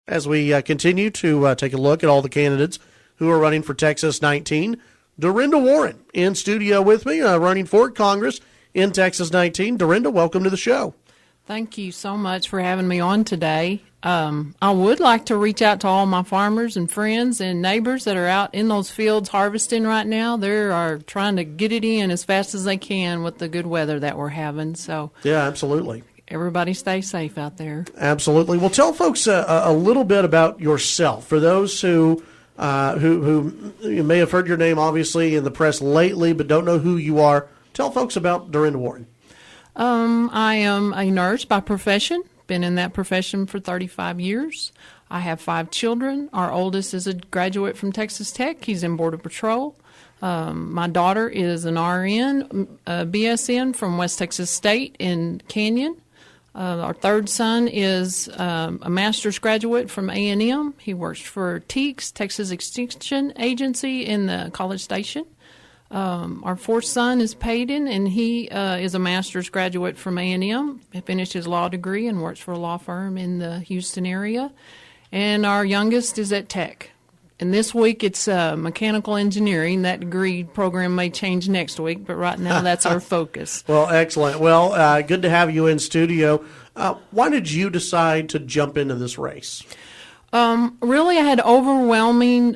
As we continue to take a look at all the candidates who are running for Texas 19, DeRenda Warren in studio with me, running for Congress in Texas 19. DeRenda, welcome to the show. Thank you so much for having me on today. I would like to reach out to all my farmers and friends and neighbors that are out in those fields harvesting right now. They are trying to get it in as fast as they can with the good weather that we're having. So yeah, absolutely. Everybody stay safe out there. Absolutely. Well, tell folks a little bit about yourself. For those who you may have heard your name, obviously, in the press lately, but don't know who you are, tell folks about DeRenda Warren. I am a nurse by profession. Been in that profession for 35 years. I have 5 children. Our oldest is a graduate from Texas Tech. He's in Border Patrol. My daughter is an RN, BSN from West Texas State in Canyon. Our third son is a master's graduate from A&M. He works for TEAX, Texas Extension Agency, in the College Station. Our fourth son is Peyton, and he is a master's graduate from A&M. He finished his law degree and works for a law firm in the Houston area. And our youngest is at Tech. And this week it's mechanical engineering. That degree program may change next week, but right now that's our focus. Well, excellent. Well, good to have you in studio. Why did you decide to jump into this race? Really, I had overwhelming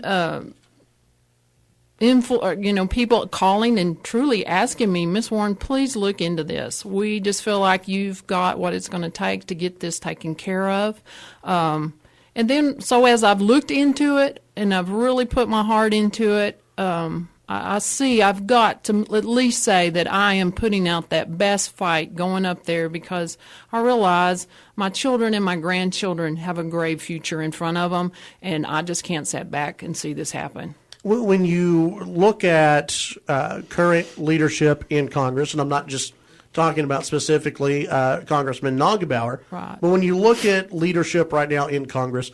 people calling and truly asking me, Miss Warren, please look into this. We just feel like you've got what it's going to take to get this taken care of. And then, so as I've looked into it and I've really put my heart into it, I see I've got to at least say that I am putting out that best fight going up there, because I realize my children and my grandchildren have a grave future in front of them, and I just can't sit back and see this happen. When you look at current leadership in Congress, and I'm not just talking about specifically Congressman Nagelbauer, right, but when you look at leadership right now in Congress,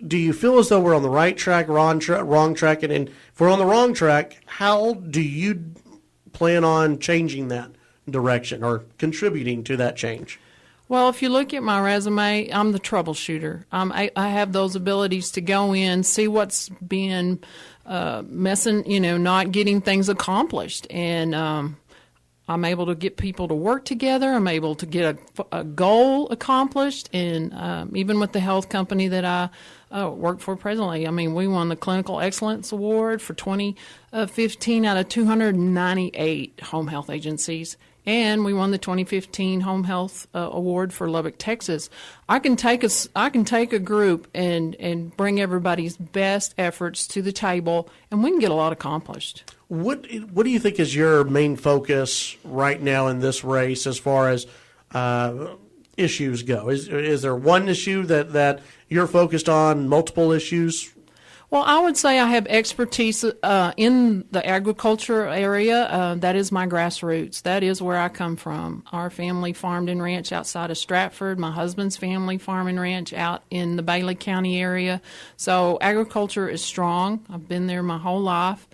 do you feel as though we're on the right track, wrong track? And if we're on the wrong track, how do you plan on changing that direction or contributing to that change? Well, if you look at my resume, I'm the troubleshooter. I have those abilities to go in, see what's being messing, not getting things accomplished. And I'm able to get people to work together. I'm able to get a goal accomplished. And even with the health company that I work for presently, we won the Clinical Excellence Award for 2015 out of 298 home health agencies. And we won the 2015 Home Health Award for Lubbock, Texas. I can take a group and bring everybody's best efforts to the table, and we can get a lot accomplished. What do you think is your main focus right now in this race as far as issues go? Is there one issue that you're focused on, multiple issues? Well, I would say I have expertise in the agriculture area. That is my grassroots. That is where I come from. Our family farmed and ranched outside of Stratford. My husband's family farm and ranch out in the Bailey County area. So agriculture is strong. I've been there my whole life.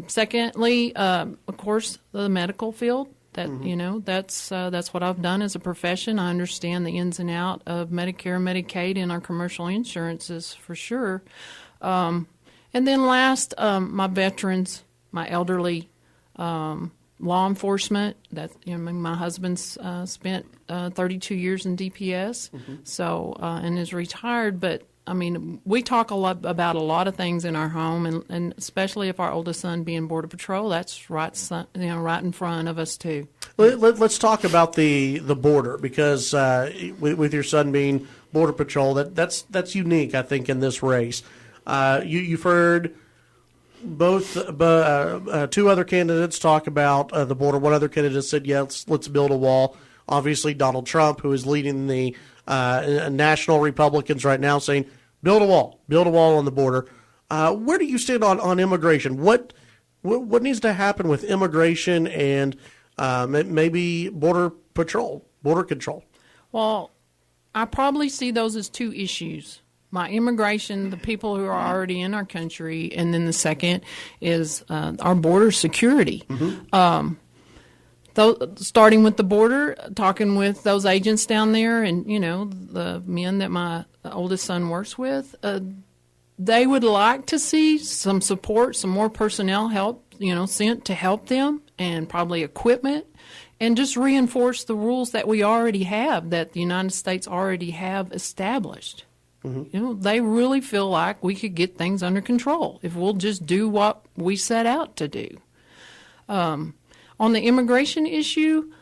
Secondly, of course, the medical field. That's what I've done as a profession. I understand the ins and outs of Medicare, Medicaid, and our commercial insurances for sure. And then last, my veterans, my elderly, law enforcement. My husband's spent 32 years in DPS, so and is retired. But we talk a lot about a lot of things in our home, and especially if our oldest son being Border Patrol, that's right in front of us too. Let's talk about the border, because with your son being Border Patrol, that's unique, I think, in this race. You've heard both two other candidates talk about the border. One other candidate said, yes, let's build a wall. Obviously, Donald Trump, who is leading the national Republicans right now, saying, build a wall on the border. Where do you stand on immigration? What needs to happen with immigration and maybe border control? Well, I probably see those as two issues. My immigration, the people who are already in our country, and then the second is our border security. starting with the border, talking with those agents down there, and the men that my oldest son works with, they would like to see some support, some more personnel help, sent to help them, and probably equipment, and just reinforce the rules that we already have, that the United States already have established. Mm-hmm. They really feel like we could get things under control if we'll just do what we set out to do. On the immigration issue,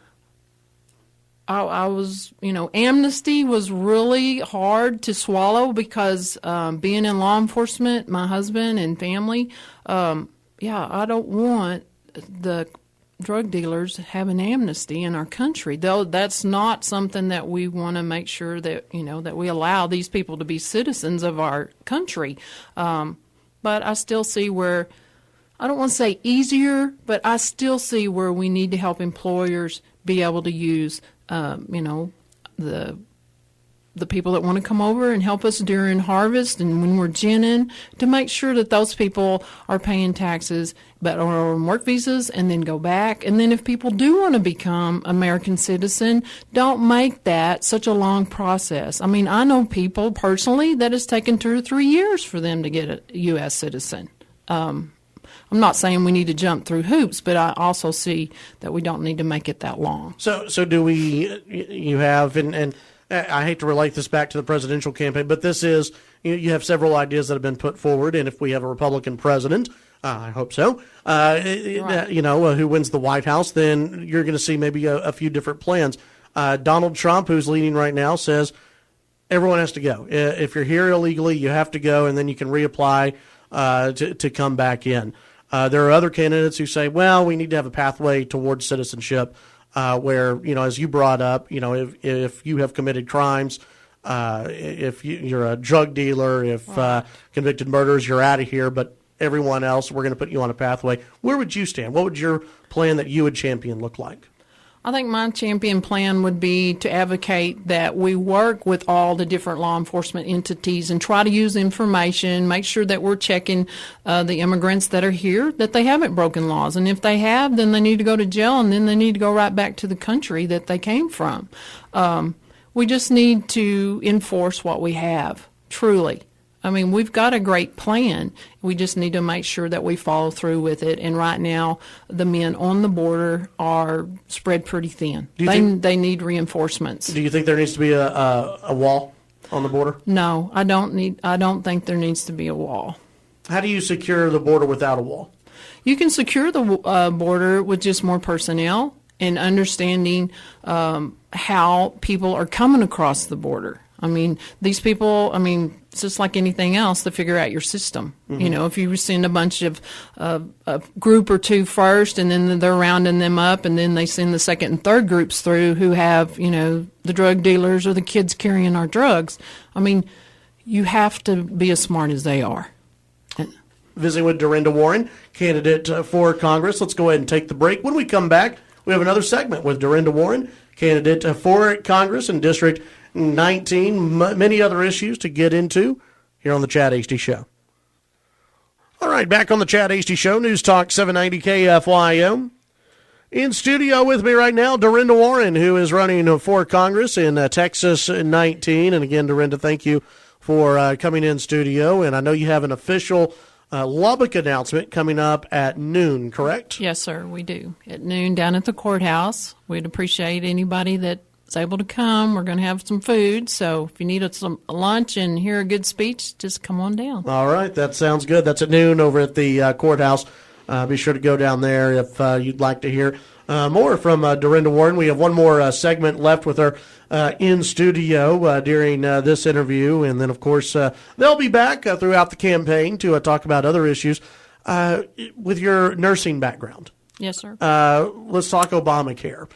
I was, amnesty was really hard to swallow because being in law enforcement, my husband and family, I don't want the drug dealers have an amnesty in our country. Though that's not something that we want to make sure that, that we allow these people to be citizens of our country. But I still see where, I don't want to say easier, but I still see where we need to help employers be able to use, the people that want to come over and help us during harvest and when we're ginning, to make sure that those people are paying taxes but are on work visas and then go back. And then if people do want to become American citizen, don't make that such a long process. I mean, I know people personally that it's taken 2 or 3 years for them to get a U.S. citizen. I'm not saying we need to jump through hoops, but I also see that we don't need to make it that long. So do we, you have, and I hate to relate this back to the presidential campaign, but this is, you have several ideas that have been put forward, and if we have a Republican president, I hope so, right. Who wins the White House, then you're going to see maybe a few different plans. Donald Trump, who's leading right now, says everyone has to go. If you're here illegally, you have to go, and then you can reapply to come back in. There are other candidates who say, well, we need to have a pathway towards citizenship. Where, as you brought up, if you have committed crimes, if you're a drug dealer, if convicted murderers, you're out of here, but everyone else, we're going to put you on a pathway. Where would you stand? What would your plan that you would champion look like? I think my champion plan would be to advocate that we work with all the different law enforcement entities and try to use information, make sure that we're checking the immigrants that are here, that they haven't broken laws. And if they have, then they need to go to jail, and then they need to go right back to the country that they came from. We just need to enforce what we have, truly. I mean, we've got a great plan. We just need to make sure that we follow through with it. And right now, the men on the border are spread pretty thin. They need reinforcements. Do you think there needs to be a wall on the border? No, I don't think there needs to be a wall. How do you secure the border without a wall? You can secure the border with just more personnel and understanding how people are coming across the border. I mean, these people, it's just like anything else to figure out your system. Mm-hmm. If you send a bunch of a group or two first, and then they're rounding them up, and then they send the second and third groups through who have, the drug dealers or the kids carrying our drugs. I mean, you have to be as smart as they are. Visiting with DeRenda Warren, candidate for Congress. Let's go ahead and take the break. When we come back, we have another segment with DeRenda Warren, candidate for Congress in District 19, many other issues to get into here on the Chad Hasty Show. All right, back on the Chad Hasty Show, News Talk 790 KFYO. In studio with me right now, DeRenda Warren, who is running for Congress in Texas 19. And again, DeRenda, thank you for coming in studio. And I know you have an official Lubbock announcement coming up at noon, correct? Yes, sir, we do. At noon down at the courthouse. We'd appreciate anybody that's able to come. We're going to have some food, so if you need some lunch and hear a good speech, just come on down. All right, that sounds good. That's at noon over at the courthouse. Be sure to go down there if you'd like to hear more from DeRenda Warren. We have one more segment left with her in studio during this interview, and then, of course, they'll be back throughout the campaign to talk about other issues. With your nursing background. Yes, sir. Let's talk Obamacare.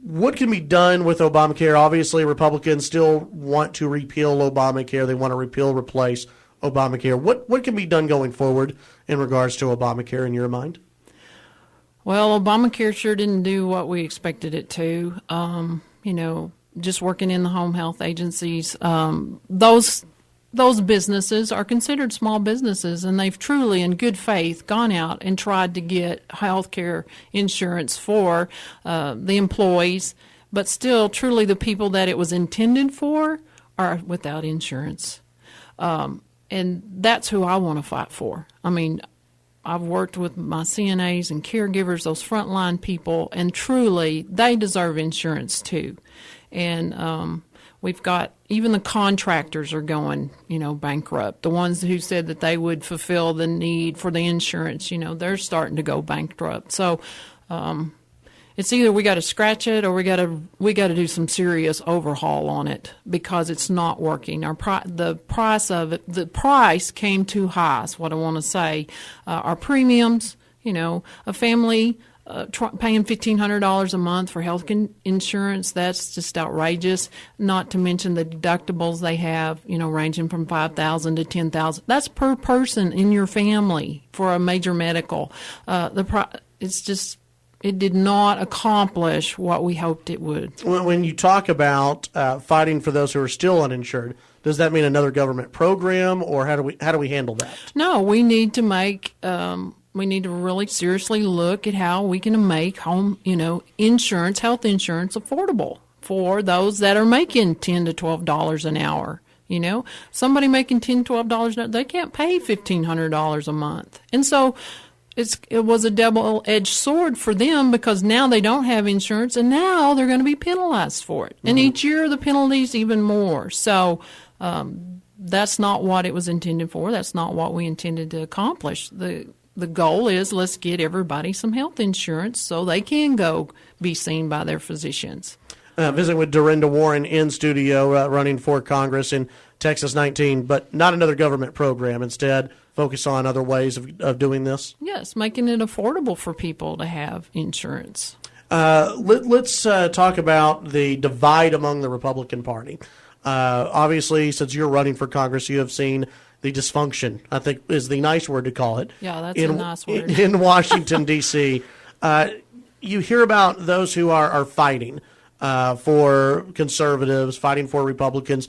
What can be done with Obamacare? Obviously, Republicans still want to repeal Obamacare. They want to replace Obamacare. What can be done going forward in regards to Obamacare in your mind? Well, Obamacare sure didn't do what we expected it to. Just working in the home health agencies, those those businesses are considered small businesses, and they've truly, in good faith, gone out and tried to get health care insurance for the employees. But still, truly, the people that it was intended for are without insurance. And that's who I want to fight for. I mean, I've worked with my CNAs and caregivers, those frontline people, and truly, they deserve insurance too. And we've got, even the contractors are going, bankrupt. The ones who said that they would fulfill the need for the insurance, they're starting to go bankrupt. So it's either we got to scratch it or we got to do some serious overhaul on it, because it's not working. The price came too high, is what I want to say. Our premiums, a family paying $1,500 a month for health insurance, that's just outrageous. Not to mention the deductibles they have, ranging from $5,000 to $10,000. That's per person in your family for a major medical. It did not accomplish what we hoped it would. When you talk about fighting for those who are still uninsured, does that mean another government program, or how do we handle that? No, we need to make we need to really seriously look at how we can make home insurance, health insurance, affordable for those that are making $10 to $12 an hour. Somebody making $10, $12, they can't pay $1,500 a month, and so. It was a double-edged sword for them, because now they don't have insurance, and now they're going to be penalized for it. And each year the penalty's even more. So that's not what it was intended for. That's not what we intended to accomplish. The goal is, let's get everybody some health insurance so they can go be seen by their physicians. Visiting with DeRenda Warren in studio, running for Congress in Texas 19, but not another government program. Instead, focus on other ways of doing this? Yes, making it affordable for people to have insurance. Let's talk about the divide among the Republican Party. Obviously, since you're running for Congress, you have seen the dysfunction, I think is the nice word to call it. Yeah, that's a nice word. In Washington, D.C. You hear about those who are fighting for conservatives, fighting for Republicans.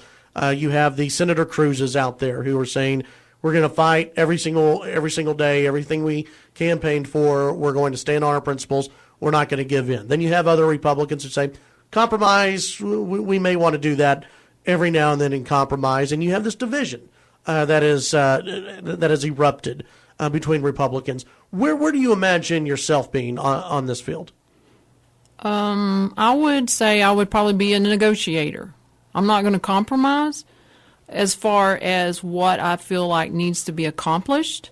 You have the Senator Cruzes out there who are saying, we're going to fight every single day, everything we campaigned for, we're going to stand on our principles, we're not going to give in. Then you have other Republicans who say, compromise, we may want to do that every now and then in compromise. And you have this division that has erupted between Republicans. Where do you imagine yourself being on this field? I would say I would probably be a negotiator. I'm not going to compromise as far as what I feel like needs to be accomplished,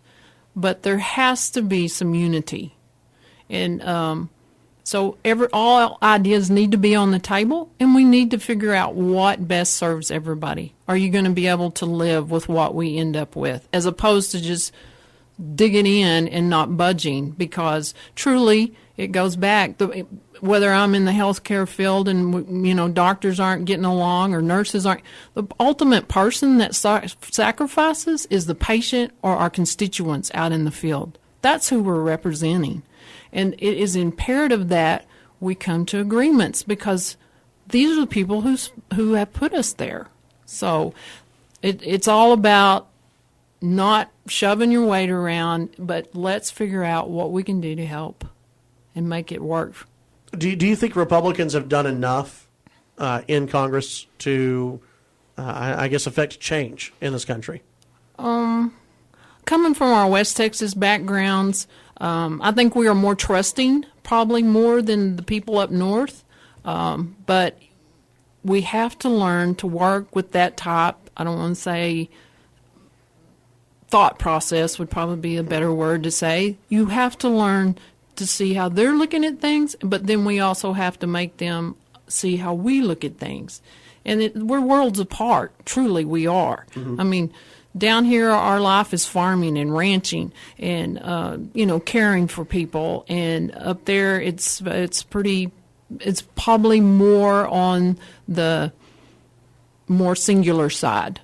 but there has to be some unity. And so all ideas need to be on the table, and we need to figure out what best serves everybody. Are you going to be able to live with what we end up with, as opposed to just digging in and not budging? Because truly, it goes back. Whether I'm in the healthcare field and, doctors aren't getting along or nurses aren't, the ultimate person that sacrifices is the patient or our constituents out in the field. That's who we're representing. And it is imperative that we come to agreements, because these are the people who have put us there. So it's all about not shoving your weight around, but let's figure out what we can do to help and make it work. Do you think Republicans have done enough in Congress to, I guess, affect change in this country? Coming from our West Texas backgrounds, I think we are more trusting, probably more than the people up north. But we have to learn to work with that type, I don't want to say thought process would probably be a better word to say. You have to learn to see how they're looking at things, but then we also have to make them see how we look at things. And we're worlds apart. Truly, we are. Mm-hmm. I mean, down here, our life is farming and ranching and, caring for people. And up there, it's probably more on the more singular side.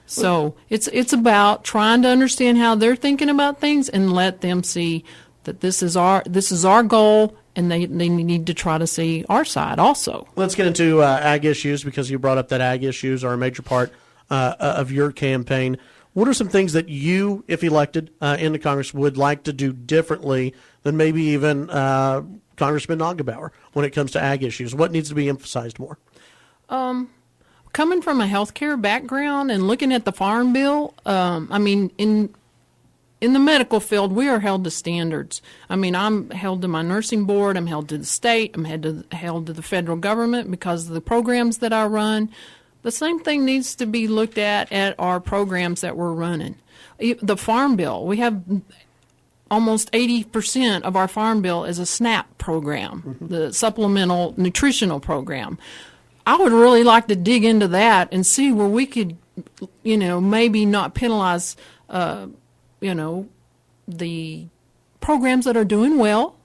So it's about trying to understand how they're thinking about things and let them see that this is our goal, and they need to try to see our side also. Let's get into ag issues, because you brought up that ag issues are a major part of your campaign. What are some things that you, if elected into Congress, would like to do differently than maybe even Congressman Nagelbauer when it comes to ag issues? What needs to be emphasized more? Coming from a healthcare background and looking at the Farm Bill, I mean, in the medical field, we are held to standards. I mean, I'm held to my nursing board, I'm held to the state, I'm held to the federal government because of the programs that I run. The same thing needs to be looked at our programs that we're running. The Farm Bill, we have almost 80% of our Farm Bill is a SNAP program, the Supplemental Nutritional Program. I would really like to dig into that and see where we could, maybe not penalize the programs that are doing well,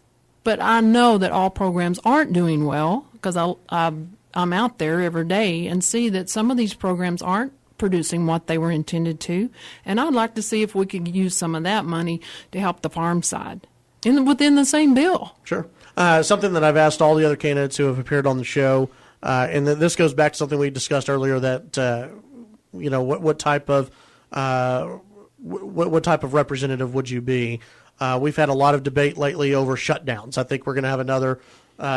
but I know that all programs aren't doing well because I'm out there every day and see that some of these programs aren't producing what they were intended to, and I'd like to see if we could use some of that money to help the farm side within the same bill. Sure. Something that I've asked all the other candidates who have appeared on the show, and this goes back to something we discussed earlier, that what type of what type of representative would you be? We've had a lot of debate lately over shutdowns. I think we're going to have another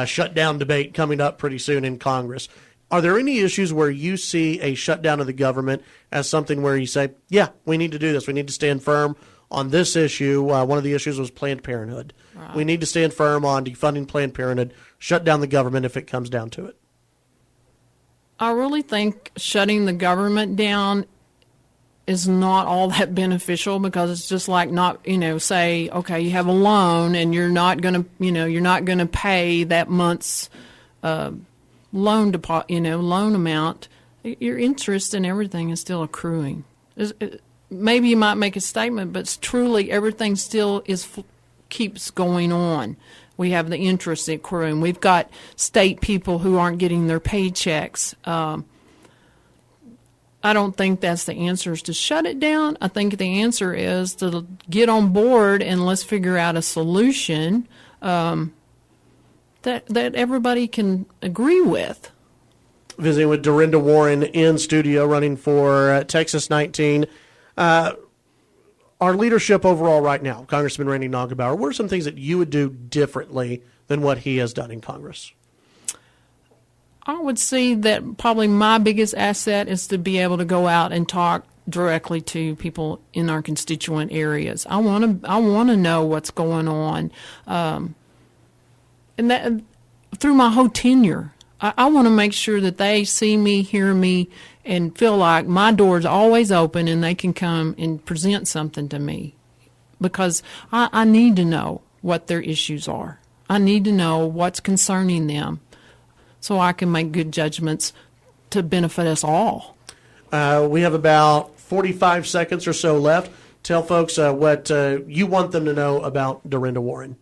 shutdown debate coming up pretty soon in Congress. Are there any issues where you see a shutdown of the government as something where you say, yeah, we need to do this. We need to stand firm on this issue? One of the issues was Planned Parenthood. Right. We need to stand firm on defunding Planned Parenthood, shut down the government if it comes down to it. I really think shutting the government down is not all that beneficial, because it's just like not, say, okay, you have a loan and you're not going to pay that month's loan amount. Your interest and everything is still accruing. Maybe you might make a statement, but truly everything still keeps going on. We have the interest accruing. We've got state people who aren't getting their paychecks. I don't think that's the answer, is to shut it down. I think the answer is to get on board and let's figure out a solution that everybody can agree with. Visiting with DeRenda Warren in studio, running for Texas 19. Our leadership overall right now, Congressman Randy Nagelbauer, what are some things that you would do differently than what he has done in Congress? I would say that probably my biggest asset is to be able to go out and talk directly to people in our constituent areas. I want to know what's going on, and that through my whole tenure. I want to make sure that they see me, hear me, and feel like my door's always open and they can come and present something to me, because I need to know what their issues are. I need to know what's concerning them, so I can make good judgments to benefit us all. We have about 45 seconds or so left. Tell folks what you want them to know about DeRenda Warren.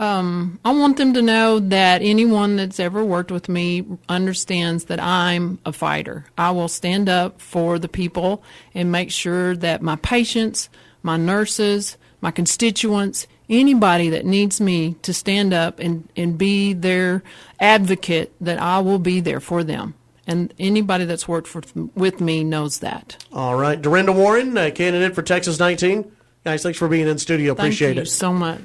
I want them to know that anyone that's ever worked with me understands that I'm a fighter. I will stand up for the people and make sure that my patients, my nurses, my constituents, anybody that needs me to stand up and be their advocate, that I will be there for them. And anybody that's worked with me knows that. All right. DeRenda Warren, candidate for Texas 19. Guys, thanks for being in studio. Appreciate it. Thank you so much.